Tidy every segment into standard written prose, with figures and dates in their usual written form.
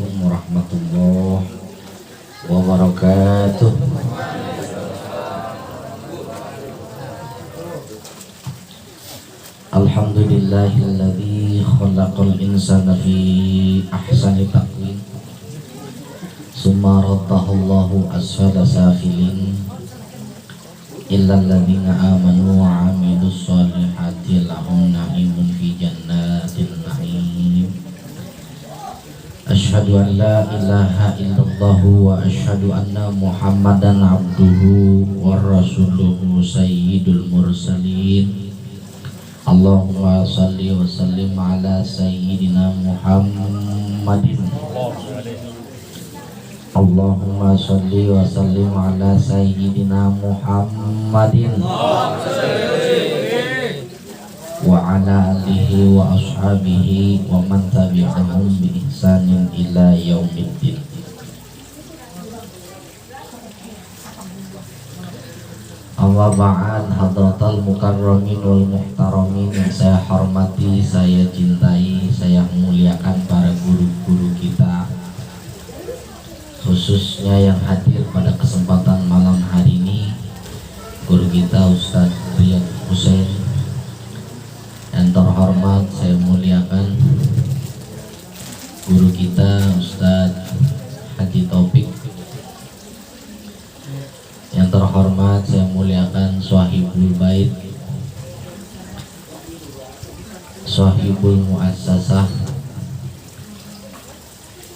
Assalamualaikum warahmatullahi wabarakatuh. Alhamdulillahilladzi khalaqal insana fi ahsani taqwim summa raddahallahu asfala safilin illal ladzina amanu wa 'amilus sholihati lahum na'imun fi jannatin na'im. Asyhadu an la ilaha illallah wa asyhadu anna Muhammadan abduhu wa rasuluhu sayyidul mursalin. Allahumma salli wa sallim ala sayyidina Muhammadin. Allahumma salli wa sallim ala sayyidina Muhammadin wa ala alihi wa ashabihi wa man tabi'ahum bi ihsanin ila yaumiddin. Amma ba'd, hadratal mukarramin wal muhtaramin yang saya hormati, saya cintai, saya muliakan para guru-guru kita, khususnya yang hadir pada kesempatan malam hari ini, guru kita Ustadz Riyad Hussein. Yang terhormat saya muliakan guru kita Ustadz Haji Taufik. Yang terhormat saya muliakan Swahibul Bait, Swahibul Muassasah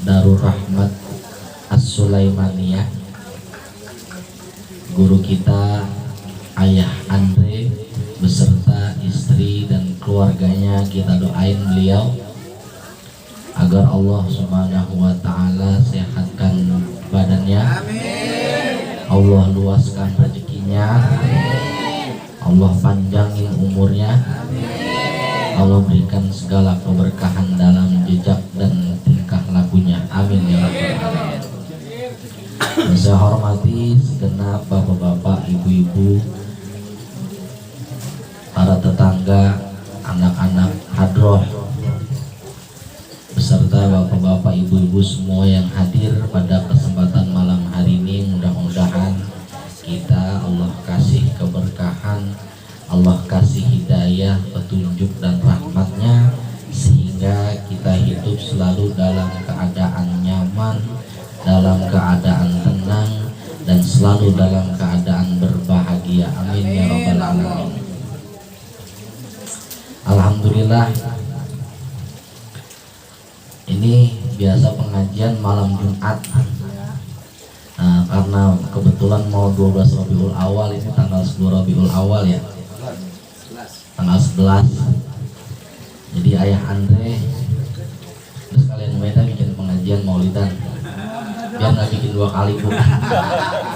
Darur Rahmat As-Sulaimaniyah, guru kita Ayah Andre beserta istri dan keluarganya. Kita doain beliau agar Allah Subhanahu wa ta'ala sehatkan badannya, Allah luaskan rezekinya, Allah panjangin umurnya, Allah berikan segala keberkahan dalam jejak dan tingkah lakunya, amin ya rabbal alamin. Saya hormati segenap bapak-bapak, ibu-ibu, para tetangga, anak-anak hadroh, beserta bapak-bapak, ibu-ibu semua yang hadir pada kesempatan malam hari ini. Mudah-mudahan kita Allah kasih keberkahan, Allah kasih hidayah, petunjuk dan rahmatnya, sehingga kita hidup selalu dalam keadaan nyaman, dalam keadaan tenang, dan selalu dalam keadaan berbahagia, amin ya rabbal alamin. Alhamdulillah, ini biasa pengajian malam Jumat. Nah, karena kebetulan mau 12 Rabiul Awal, ini tanggal 10 Rabiul Awal ya, tanggal 11. Jadi Ayah Andre terus kalian beda bikin pengajian maulidan, biar nggak bikin 2 kali bu.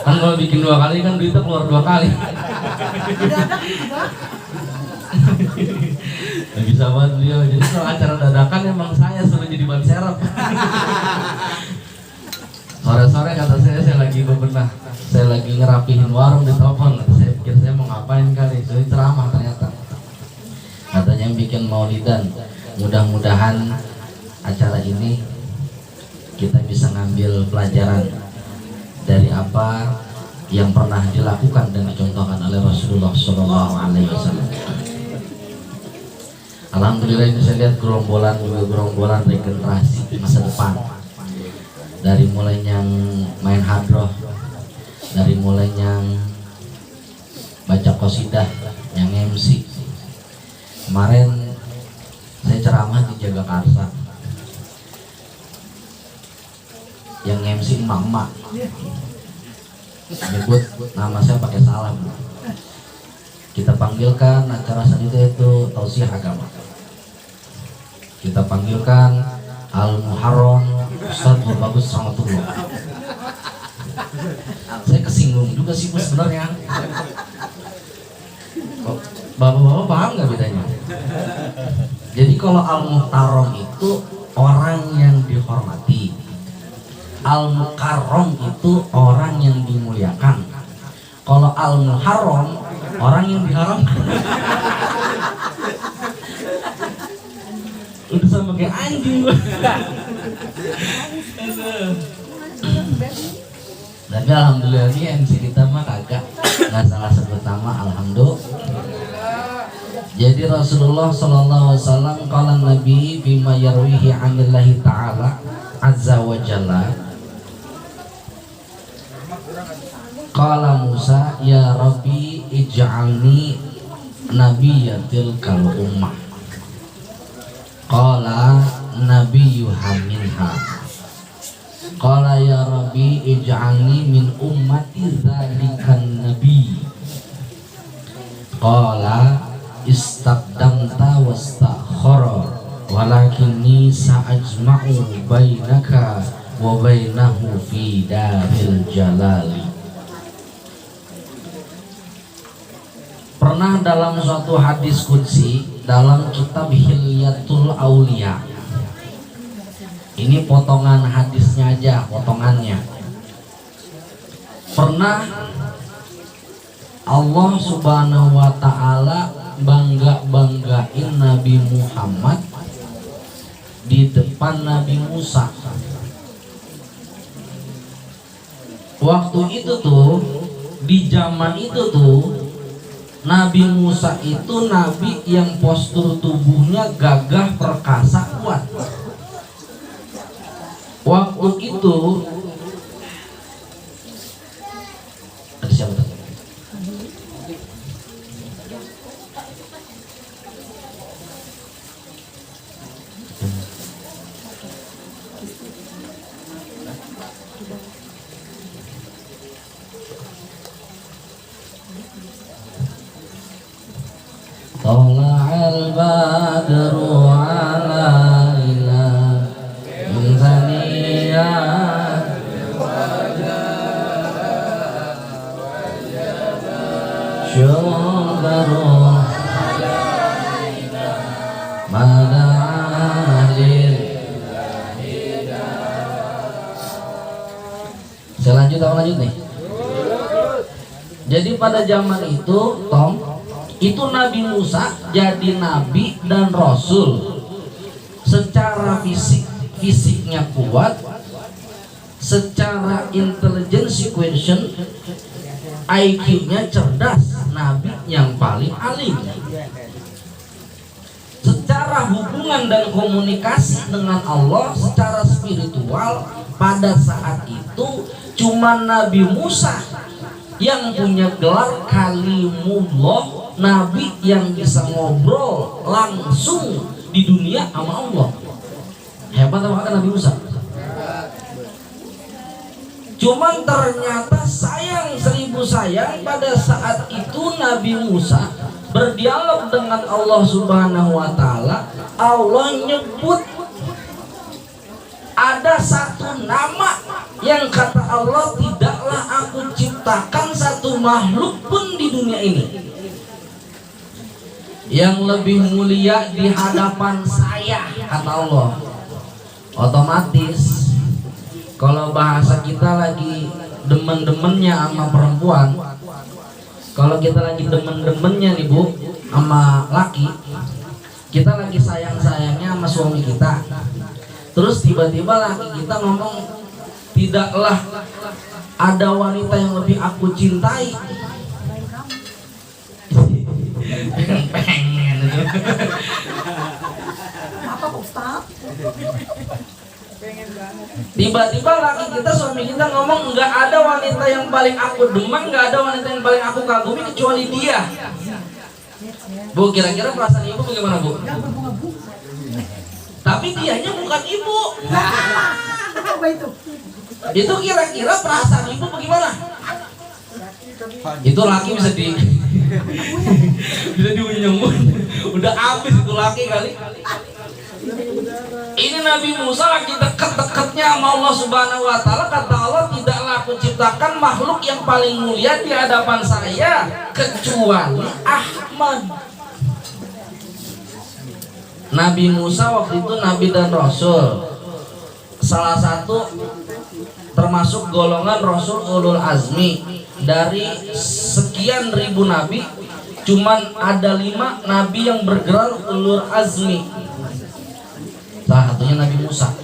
Kan kalau bikin 2 kali kan duitnya keluar 2 kali. Gak bisa banget beliau. Jadi kalau acara dadakan emang saya suruh jadi ban serep. Sore-sore kata saya lagi bebenah, saya lagi ngerapihin warung di telepon. Saya pikir saya mau ngapain kali, jadi ceramah ternyata. Katanya yang bikin maulidan. Mudah-mudahan acara ini kita bisa ngambil pelajaran dari apa yang pernah dilakukan dan dicontohkan oleh Rasulullah SAW. Alhamdulillah, ini saya lihat gerombolan juga gerombolan regenerasi masa depan. Dari mulai yang main hadroh, dari mulai yang baca qasidah, yang MC. Kemarin saya ceramah di Jagakarsa, yang MC emak-emak, nyebut nama saya pakai salam. Kita panggilkan acara selanjutnya itu tausiah agama. Kita panggilkan Al-Muharram Ustadz Bagus Rahmatullah. Saya kesinggung juga sih bu sebenarnya. Bapak-bapak paham nggak bedanya? Jadi kalau Al-Muhtaram itu orang yang dihormati, Al-Mukarram itu orang yang dimuliakan. Kalau Al-Muharram orang yang diharamkan. Udah sama kayak anjing. Tapi alhamdulillah ini MC kita mah kagak nggak salah sebut nama, alhamdulillah. Jadi Rasulullah sallallahu alaihi wasallam qala Nabi bima yarwihi 'anillahi ta'ala azza wa jalla. Qala Musa ya Rabbi ij'alni nabiyyatil kal ummah. Qala nabiyyuha minha. Qala ya Rabbi ij'alni min ummati dzalikan nabi. Qala istaqdamta wastakhara walakinni sa'ajma'u bainaka wa bainahu fi daril jalali. Pernah dalam suatu hadis qudsi dalam kitab Hilyatul Aulia, ini potongan hadisnya aja, potongannya. Pernah Allah Subhanahu wa ta'ala banggain Nabi Muhammad di depan Nabi Musa. Waktu itu tuh, di zaman itu tuh, Nabi Musa itu nabi yang postur tubuhnya gagah, perkasa, kuat. Waktu itu ada siapa? Tala'al badru alaina min zaniyat syubaru mada'alil. Saya lanjut nih. Jadi pada zaman itu itu Nabi Musa jadi nabi dan rasul. Secara fisiknya kuat, secara intelligence quotient IQ-nya cerdas, nabi yang paling alim. Secara hubungan dan komunikasi dengan Allah secara spiritual pada saat itu cuma Nabi Musa yang punya gelar kalimullah, nabi yang bisa ngobrol langsung di dunia sama Allah. Hebat apa kan Nabi Musa? Cuman ternyata sayang seribu sayang, pada saat itu Nabi Musa berdialog dengan Allah Subhanahu wa ta'ala. Allah nyebut ada satu nama yang kata Allah, tidaklah aku ciptakan satu makhluk pun di dunia ini yang lebih mulia di hadapan saya, kata Allah. Otomatis kalau bahasa kita lagi demen-demennya sama perempuan, kalau kita lagi demen-demennya nih Bu sama laki, kita lagi sayang-sayangnya sama suami kita, terus tiba-tiba laki kita ngomong, tidaklah ada wanita yang lebih aku cintai. Pengen itu. Apa Ustaz? Tiba-tiba laki kita, suami kita ngomong, nggak ada wanita yang paling aku demam, nggak ada wanita yang paling aku kagumi kecuali dia. Bu, kira-kira perasaan ibu bagaimana Bu? Tapi dianya bukan ibu. Apa itu? Itu kira-kira perasaan ibu bagaimana? Itu laki bisa bisa diunyeng. Udah habis itu laki kali. Ini Nabi Musa lagi deket-deketnya sama Allah Subhanahu wa ta'ala. Kata Allah, tidaklah aku ciptakan makhluk yang paling mulia di hadapan saya kecuali Ahmad. Nabi Musa waktu itu nabi dan rasul, salah satu termasuk golongan rasul ulul azmi. Dari sekian ribu nabi, cuman ada 5 nabi yang bergelar ulul azmi. Salah satunya Nabi Musa.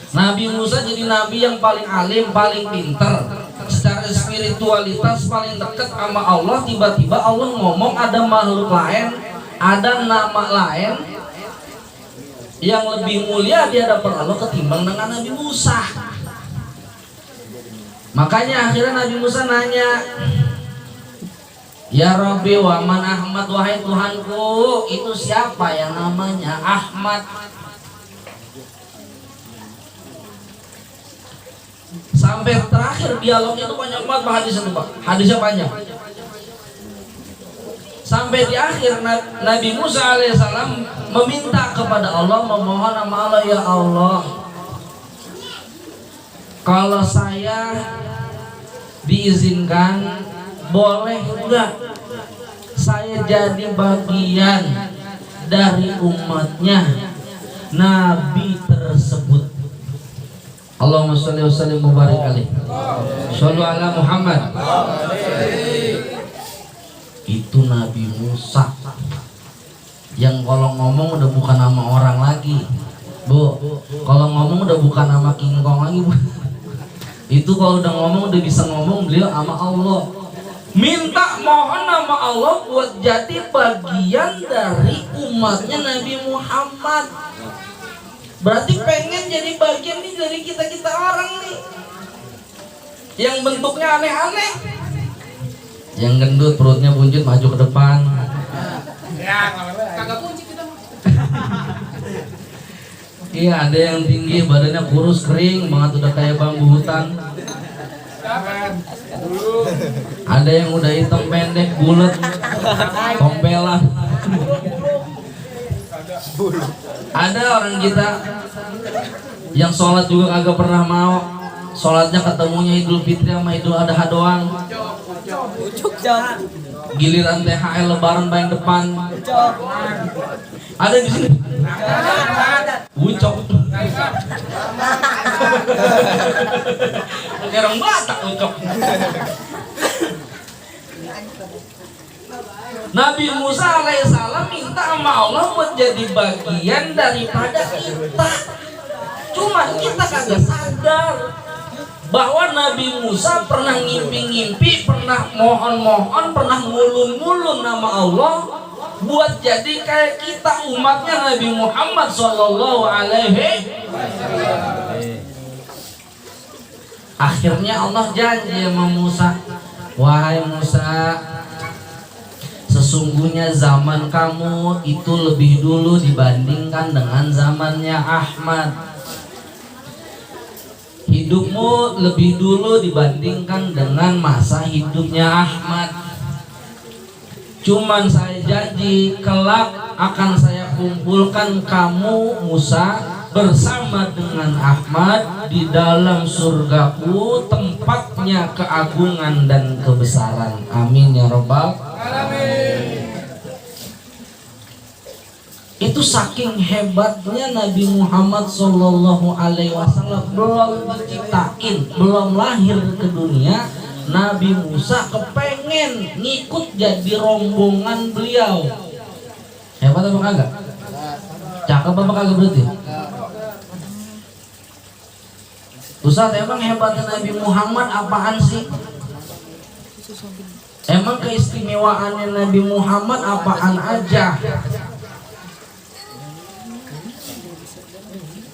Nabi Musa jadi nabi yang paling alim, paling pinter, secara spiritualitas paling dekat sama Allah. Tiba-tiba Allah ngomong ada makhluk lain, ada nama lain yang lebih mulia di hadapan Allah ketimbang dengan Nabi Musa. Makanya akhirnya Nabi Musa nanya, ya Rabbi wa man Ahmad, wahai Tuhanku, itu siapa yang namanya Ahmad? Sampai terakhir dialognya itu banyak banget hadisnya tuh Pak. Hadisnya banyak. Sampai di akhir Nabi Musa alaihissalam meminta kepada Allah, memohon sama Allah, ya Allah, kalau saya diizinkan, boleh enggak saya jadi bagian dari umatnya Nabi tersebut. Allahumma sholli wa sallim wa barik alaihi. Shallu ala Muhammad. Itu Nabi Musa yang kalau ngomong udah bukan nama orang lagi, Bu. Kalau ngomong udah bukan nama King Kong lagi, Bu. Itu kalau udah ngomong udah bisa ngomong beliau sama Allah. Minta mohon nama Allah buat jadi bagian dari umatnya Nabi Muhammad. Berarti pengen jadi bagian nih dari kita-kita orang nih yang bentuknya aneh-aneh, yang gendut perutnya buncit maju ke depan. Ya, kagak buncit kita. Iya, ada yang tinggi badannya kurus kering banget udah kayak bambu hutan. Ada yang udah hitam pendek bulat tompelan. Ada orang kita yang sholat juga kagak pernah mau. Sholatnya ketemunya Idul Fitri sama Idul Adha doang. Giliran THR Lebaran paling depan. Ada di sini. Ucok. Kerang Batak ucok. Nabi Musa alaihissalam minta sama Allah buat jadi bagian daripada kita. Cuman kita kagak sadar bahwa Nabi Musa pernah ngimpi-ngimpi, pernah mohon-mohon, pernah ngulun-ngulun nama Allah buat jadi kayak kita umatnya Nabi Muhammad sallallahu alaihi wasallam. Akhirnya Allah janji sama Musa, wahai Musa, sesungguhnya zaman kamu itu lebih dulu dibandingkan dengan zamannya Ahmad. Hidupmu lebih dulu dibandingkan dengan masa hidupnya Ahmad. Cuman saya janji kelak akan saya kumpulkan kamu Musa bersama dengan Ahmad di dalam surgaku, tempatnya keagungan dan kebesaran. Amin ya Rabbal alamin. Itu saking hebatnya Nabi Muhammad sallallahu alaihi wasallam, belum diciptain, belum lahir ke dunia, Nabi Musa kepengen ngikut jadi rombongan beliau. Hebat apa kagak? Cakep apa kagak berarti? Ustaz, emang hebatnya Nabi Muhammad apaan sih? Emang keistimewaannya Nabi Muhammad apaan aja?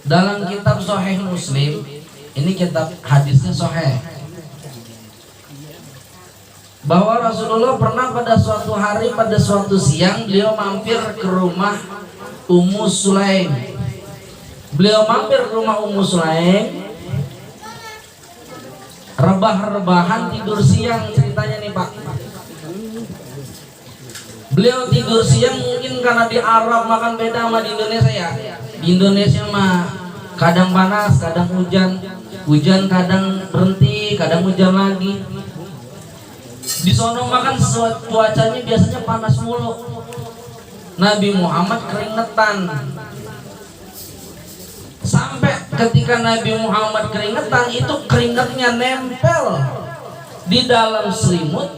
Dalam kitab Sahih Muslim, ini kitab hadisnya Sahih, bahwa Rasulullah pernah pada suatu hari, pada suatu siang, beliau mampir ke rumah Ummu Sulaim. Beliau mampir ke rumah Ummu Sulaim, rebah-rebahan tidur siang ceritanya nih Pak. Beliau tidur siang mungkin karena di Arab makan beda sama di Indonesia ya. Di Indonesia mah kadang panas, kadang hujan, hujan kadang berhenti, kadang hujan lagi. Di sono makan cuacanya biasanya panas mulu. Nabi Muhammad keringetan. Sampai ketika Nabi Muhammad keringetan, itu keringatnya nempel di dalam selimut.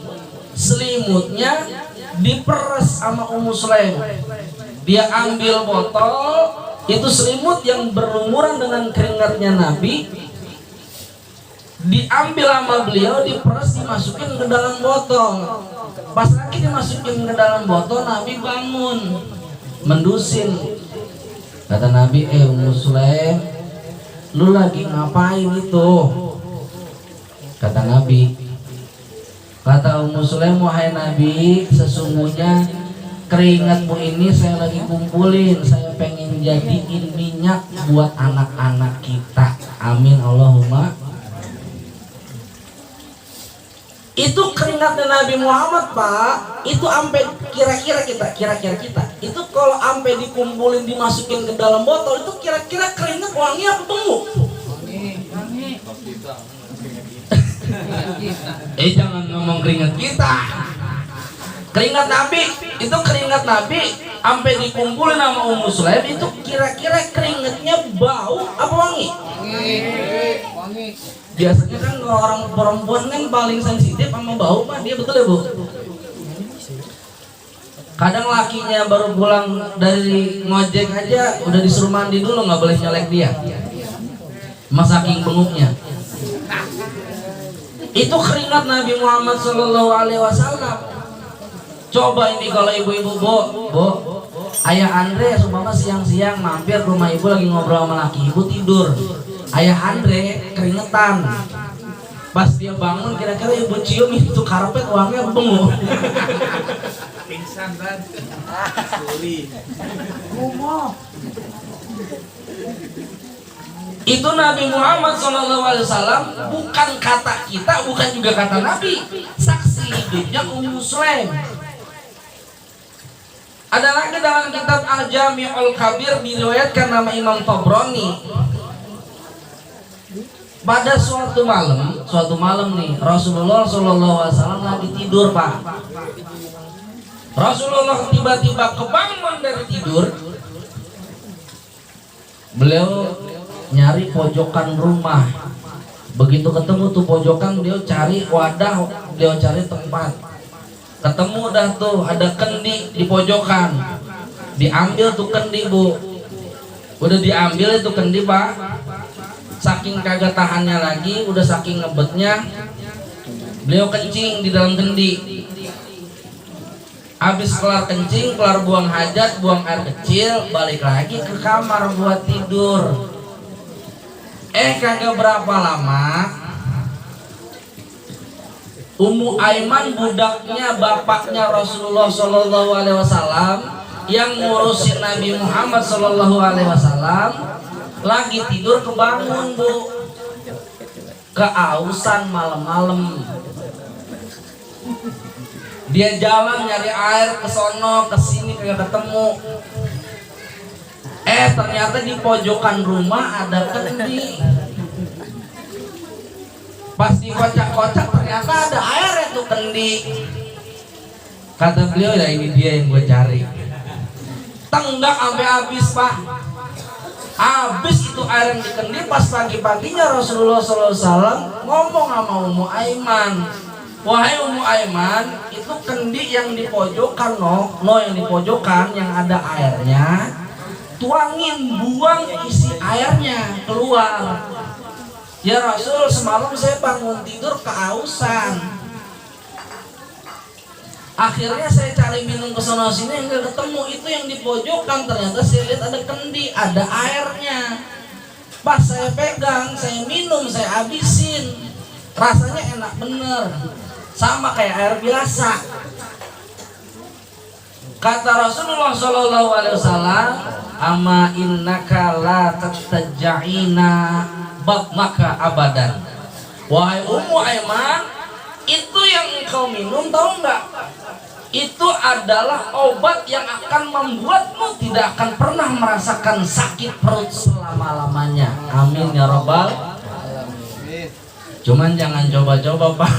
Selimutnya diperes sama Ummu Sulaim. Dia ambil botol, Itu selimut yang berlumuran dengan keringatnya Nabi diambil sama beliau, diperes, dimasukin ke dalam botol. Pas lagi dimasukin ke dalam botol, Nabi bangun mendusin. Kata Nabi, Ummu Sulaim, lu lagi ngapain itu? Kata Nabi, kata Ummu Sulaim, wahai Nabi, sesungguhnya keringatmu ini saya lagi kumpulin, saya pengen jadiin minyak buat anak-anak kita. Amin Allahumma. Itu keringatnya Nabi Muhammad, Pak. Itu sampai kira-kira kita. Itu kalau sampai dikumpulin dimasukin ke dalam botol, itu kira-kira keringat wangi apa bau? Wangi. Jangan ngomong keringat kita. Keringat Nabi, itu keringat Nabi sampai dikumpulin sama Ummu Sulaim, itu kira-kira keringatnya bau apa wangi? Wangi. Biasanya kan kalau orang perempuan kan paling sensitif sama bau, Pak. Dia betul ya, Bu? Kadang lakinya baru pulang dari ngojek aja udah disuruh mandi dulu, nggak boleh nyelek dia. Saking benguknya. Itu keringat Nabi Muhammad SAW. Coba ini kalau ibu-ibu, Bu, ayah Andre seumpama siang-siang mampir rumah ibu lagi ngobrol sama laki ibu tidur. Ayah Andre keringetan. Pas dia bangun, kira-kira ibu cium itu karpet wangi apa bengok? Pingsan kan? Itu Nabi Muhammad SAW, bukan kata kita, bukan juga kata Nabi. Saksi hidupnya Ummu Sulaim. Ada lagi dalam kitab Al-Jami'ul Kabir diriwayatkan nama Imam Tabrani. Pada suatu malam nih, Rasulullah SAW lagi tidur, Pak. Rasulullah tiba-tiba kebangun dari tidur. Beliau nyari pojokan rumah. Begitu ketemu tuh pojokan, beliau cari wadah, beliau cari tempat. Ketemu dah tuh ada kendi di pojokan. Diambil tuh kendi, Bu. Udah diambil itu kendi, Pak. Saking kagak tahannya lagi, udah saking ngebetnya, beliau kencing di dalam kendi. Habis kelar kencing, kelar buang hajat, buang air kecil, balik lagi ke kamar buat tidur. Kagak berapa lama, Ummu Aiman, budaknya bapaknya Rasulullah SAW yang ngurusin Nabi Muhammad SAW, lagi tidur kebangun, Bu. Keausan malam-malam. Dia jalan nyari air ke sono ke sini kagak ketemu. Ternyata di pojokan rumah ada kendi. Pas dikocak-kocak ternyata ada air itu kendi. Kata beliau, ya ini dia yang gue cari. Tenggak sampai habis, Pak. Habis itu air yang di kendi. Pas pagi-paginya Rasulullah SAW ngomong sama Ummu Aiman, wahai Ummu Aiman, itu kendi yang di pojokan, yang di pojokan yang ada airnya, tuangin, buang isi airnya keluar. Ya Rasul, semalam saya bangun tidur keausan. Akhirnya saya cari minum ke sana sini enggak ketemu. Itu yang di pojokan, ternyata saya lihat ada kendi, ada airnya. Pas saya pegang, saya minum, saya habisin. Rasanya enak bener, sama kayak air biasa. Kata Rasulullah SAW, ama innaka la tataja'ina batnaka abadan. Wahai Ummu Aiman, itu yang engkau minum, tahu enggak? Itu adalah obat yang akan membuatmu tidak akan pernah merasakan sakit perut selama-lamanya. Amin ya Rabbal alamin. Cuman jangan coba-coba, Pak.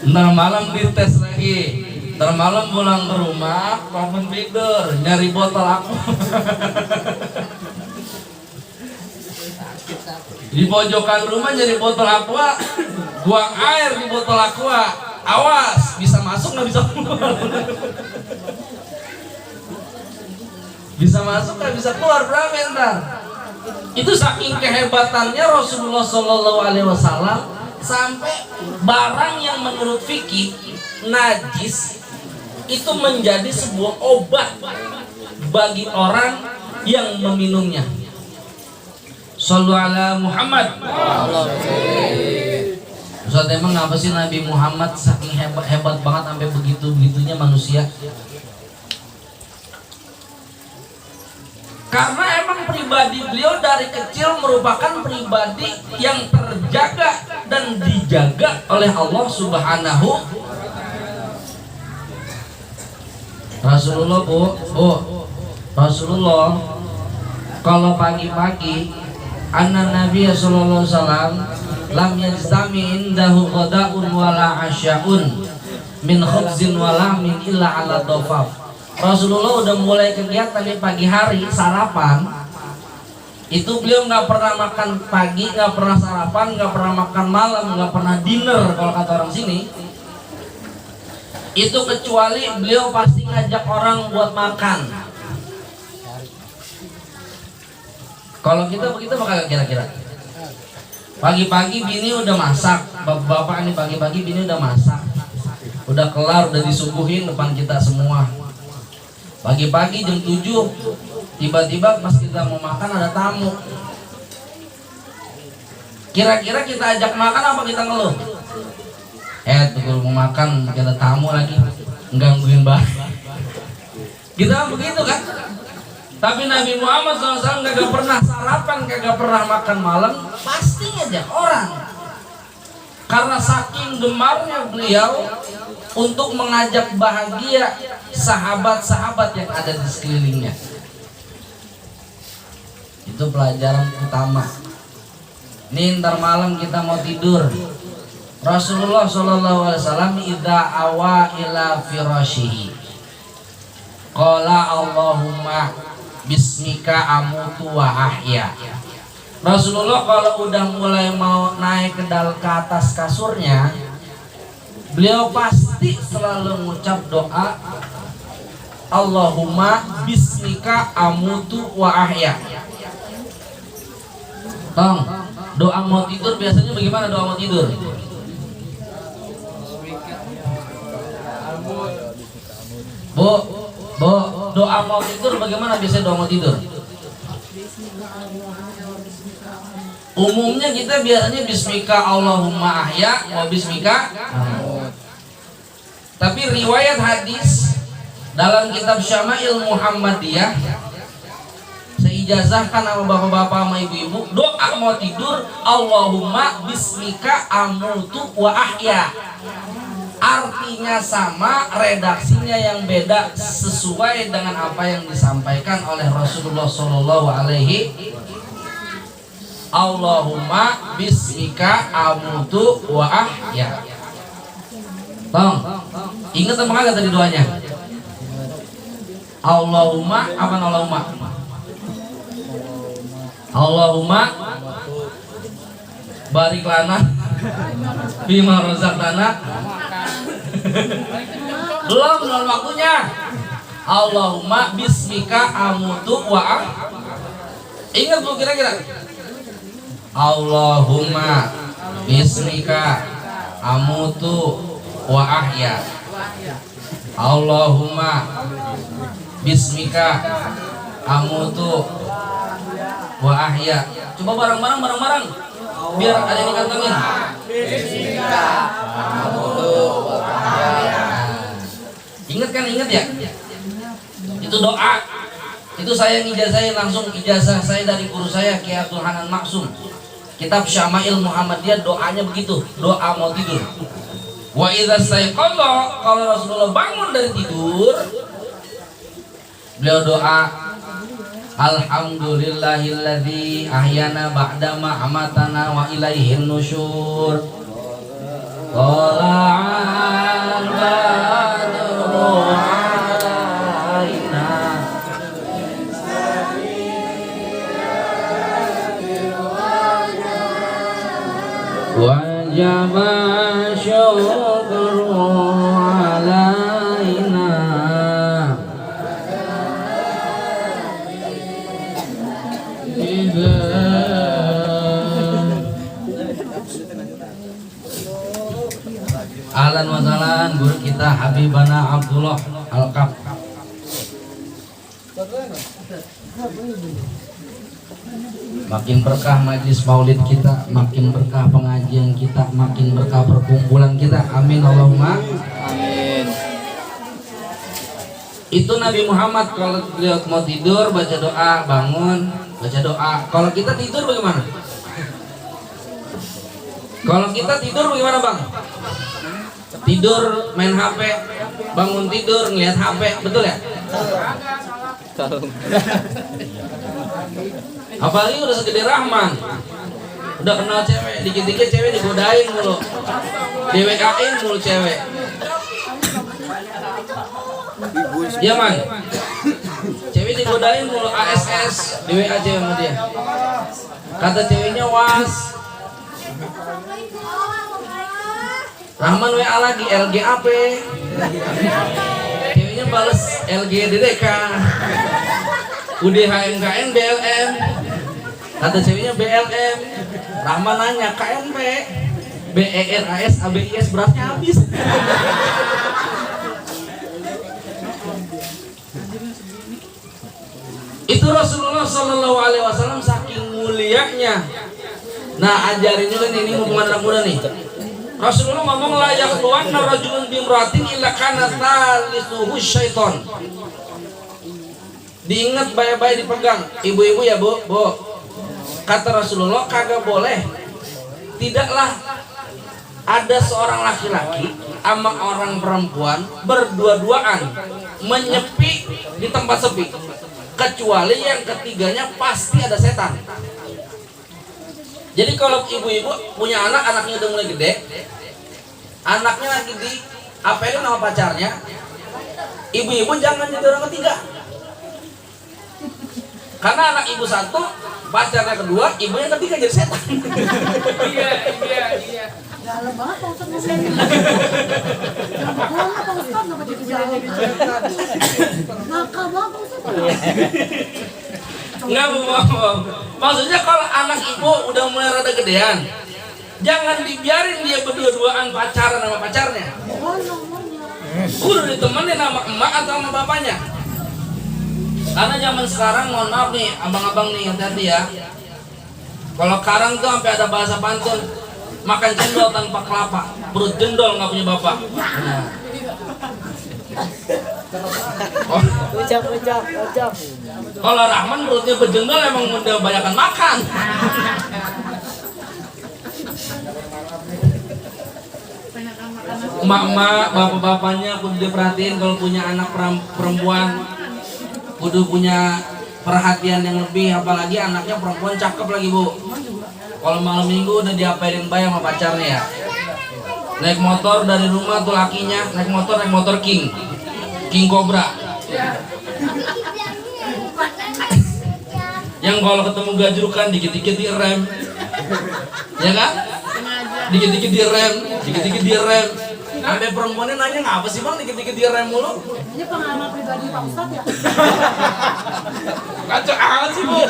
Ntar malam dites lagi. Ntar malam pulang ke rumah, bangun tidur, nyari botol aku. Di pojokan rumah nyari botol aqua, buang air di botol aqua. Awas, bisa masuk nggak bisa keluar. Bisa masuk nggak bisa keluar, berapa ntar? Itu saking kehebatannya Rasulullah Shallallahu Alaihi Wasallam sampai barang yang menurut fikih najis itu menjadi sebuah obat bagi orang yang meminumnya. Shallu ala Muhammad. Ustaz, emang ngapa sih Nabi Muhammad saking hebat banget sampai begitu-begitunya manusia? Karena emang pribadi beliau dari kecil merupakan pribadi yang terjaga dan dijaga oleh Allah Subhanahu. Rasulullah Rasulullah kalau pagi-pagi anna Nabi sallallahu alaihi wasallam lam yajtami indahu ghadaun wala asyaun min khubzin wala min illa ala dhafaf. Rasulullah udah mulai kegiatan di pagi hari sarapan itu beliau nggak pernah makan pagi, nggak pernah sarapan, nggak pernah makan malam, nggak pernah dinner kalau kata orang sini. Itu kecuali beliau pasti ngajak orang buat makan. Kalau kita begitu bakal kira-kira pagi-pagi bini udah masak, bapak ini pagi-pagi bini udah masak, udah kelar, udah disuguhin depan kita semua. Pagi-pagi jam 7 tiba-tiba pas kita mau makan ada tamu. Kira-kira kita ajak makan apa kita ngeluh? Tuh mau makan kita tamu lagi nggangguin banget. Kita begitu kan? Tapi Nabi Muhammad SAW kagak pernah sarapan, kagak pernah makan malam, pasti ngajak orang. Karena saking gemarnya beliau untuk mengajak bahagia sahabat-sahabat yang ada di sekelilingnya. Itu pelajaran utama. Nih ntar malam kita mau tidur, Rasulullah SAW idza awa ila firashihi qala Allahumma bismika amutu wa ahya. Rasulullah kalau udah mulai mau naik ke atas kasurnya, beliau pasti selalu mengucap doa Allahumma bismika amutu wa ahya. Tong, doa mau tidur biasanya bagaimana doa mau tidur? Bu, doa mau tidur bagaimana biasanya doa mau tidur? Umumnya kita biasanya bismika Allahumma ahya wa bismika. Tapi riwayat hadis dalam kitab Syama'il Muhammadiyah seijazahkan sama bapak-bapak sama ibu-ibu, doa mau tidur Allahumma bismika amutu wa ahya. Artinya sama, redaksinya yang beda sesuai dengan apa yang disampaikan oleh Rasulullah Shallallahu Alaihi. Allahumma bismika amutu wa ahya. Tong, ingat apa kagak tadi doanya? Allahumma apa Allahumma? Allahumma barik lana bima razaqtana. Belum waktunya. Allahumma bismika amutu wa ahya. Ingat belum kira-kira? Allahumma bismika amutu wa ahya. Allahumma bismika amutu wa ahya. Coba bareng-bareng biar ada yang dikantongin. Bismika amutu wa ahya. Ingat kan, ingat ya? Itu doa. Itu saya ngijazahin langsung, ijazah saya dari guru saya Kiai Abdul Hanan Maksum. Kitab Syama'il Muhammadiyah doanya begitu, doa mau tidur. Wa idza staiqadha, kalau Rasulullah bangun dari tidur, beliau doa alhamdulillahilladzi ahyana ba'dama amatana wa ilaihin nusyur. Qala'al badru alaina wajaba syukru alaina Ahlan wa sahlan guru kita Habibana Abdullah Al-Kaf. Makin berkah majlis maulid kita, makin berkah pengajian kita, makin berkah perkumpulan kita. Amin Allahumma amin. Itu Nabi Muhammad kalau beliau mau tidur baca doa, bangun baca doa. Kalau kita tidur bagaimana? Kalau kita tidur bagaimana bang? Tidur main HP, bangun tidur ngeliat HP, betul ya? Apalagi udah segede Rahman, udah kenal cewek, dikit-dikit cewek digodain mulu, DWK-in mulu cewek. Ya man, cewek digodain mulu, ASS, DWK cewek sama dia. Kata ceweknya was, Rahman WA lagi, LGAP. Ceweknya bales LGDDK, UDHMKN BLM. Kata ceweknya BLM. Rahman nanya KNP, BERAS ABIS beratnya habis. Itu Rasulullah Shallallahu Alaihi Wasallam saking mulianya. Nah ajarin juga nih, ini hubungan anak muda nih. Rasulullah ngomong layak luan narajulun bimratin illa kana thalisuhu syaiton. Diingat baik-baik dipegang. Ibu-ibu ya bu. Kata Rasulullah kagak boleh. Tidaklah ada seorang laki-laki sama orang perempuan berdua-duaan menyepi di tempat sepi, kecuali yang ketiganya pasti ada setan. Jadi kalau ibu-ibu punya anak, anaknya udah mulai gede, anaknya lagi di apelin sama pacarnya, ibu-ibu jangan jadi orang ketiga. Karena anak ibu satu, pacarnya kedua, ibunya ketiga jadi setan. Iya. Dalam banget Pak Ustadz ngomongnya. Kenapa Pak Ustadz nggak jadi jalan? Nakal banget Pak Ustadz. Enggak bohong. Maksudnya kalau anak ibu udah mulai rada gedean, jangan dibiarin dia berdua-duaan pacaran sama pacarnya. Udah ditemenin sama emak atau sama bapaknya. Karena zaman sekarang, mohon maaf nih abang-abang nih, hati-hati ya. Kalau sekarang tuh sampai ada bahasa pantun, makan cendol tanpa kelapa, perut jendol nggak punya bapak. Nah. Ucap. Kalau Rahman perutnya berjendol emang udah banyakan makan. Emak-emak, bapak-bapaknya kudu diperhatiin kalau punya anak perempuan, kudu punya perhatian yang lebih, apalagi anaknya perempuan cakep lagi bu. Kalau malam minggu udah diapelin bayar sama pacarnya ya. Naik motor dari rumah tuh lakinya, naik motor King Cobra. Yang kalau ketemu gajrukan dikit-dikit direm. Ya kan? Dikit-dikit direm. Sampai perempuannya nanya, ngapa sih bang dikit-dikit direm mulu? Ini pengalaman pribadi Pak Ustadz ya? Kacau amat sih bu.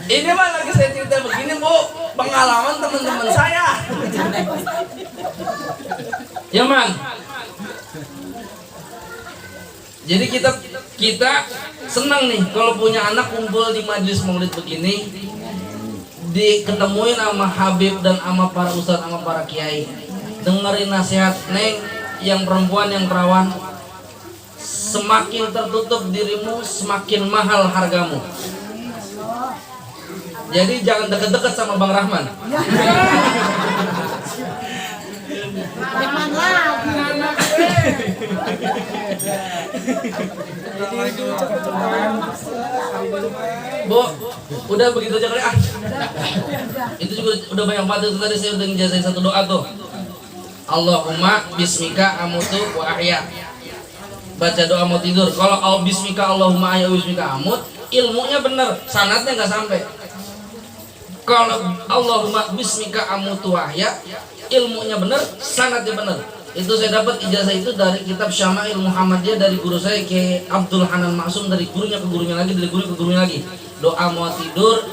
Ini mah lagi saya cerita begini bu, pengalaman teman-teman saya. Ya man. Jadi kita senang nih kalau punya anak kumpul di majelis maulid begini, diketemuin sama Habib dan sama para ustadz sama para kiai, dengerin nasihat neng yang perempuan yang perawan, semakin tertutup dirimu semakin mahal hargamu. Jadi jangan deket-deket sama Bang Rahman. Bu, udah begitu aja kali ah. Itu juga udah banyak banget. Itu tadi saya udah ngejazain satu doa tuh. Allahumma bismika amutu wa ahya. Baca doa mau tidur. Kalau al bismika Allahumma ahya bismika amut, ilmunya bener, sanatnya nggak sampai. Kalau Allahumma bismika amutu wa ahya, ilmunya bener, sanatnya bener. Itu saya dapat ijazah itu dari kitab Syama'il Muhammadiyah dari guru saya Ki Abdul Hanan Maksum, dari gurunya ke gurunya lagi, dari guru ke gurunya lagi. Doa mau tidur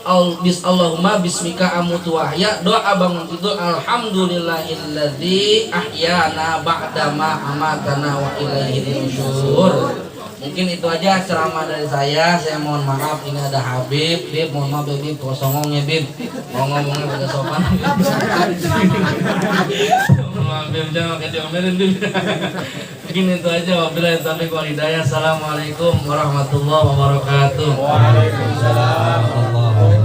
Allahumma bismika amutu wa ahya. Doa bangun tidur, alhamdulillahilladzi ahyana ba'dama amatana wa ilaihi nusyur. Mungkin itu aja ceramah dari saya. Saya mohon maaf, ini ada Habib. Bib, mohon maaf Bib, kosongong ya Bib. Mau ngomongnya pada sopan. Mohon maaf Bib, jangan kayak diomelin Bib. Mungkin itu aja. Wabillahi taufiq wal hidayah. Assalamualaikum warahmatullahi wabarakatuh. Waalaikumsalam warahmatullahi wabarakatuh.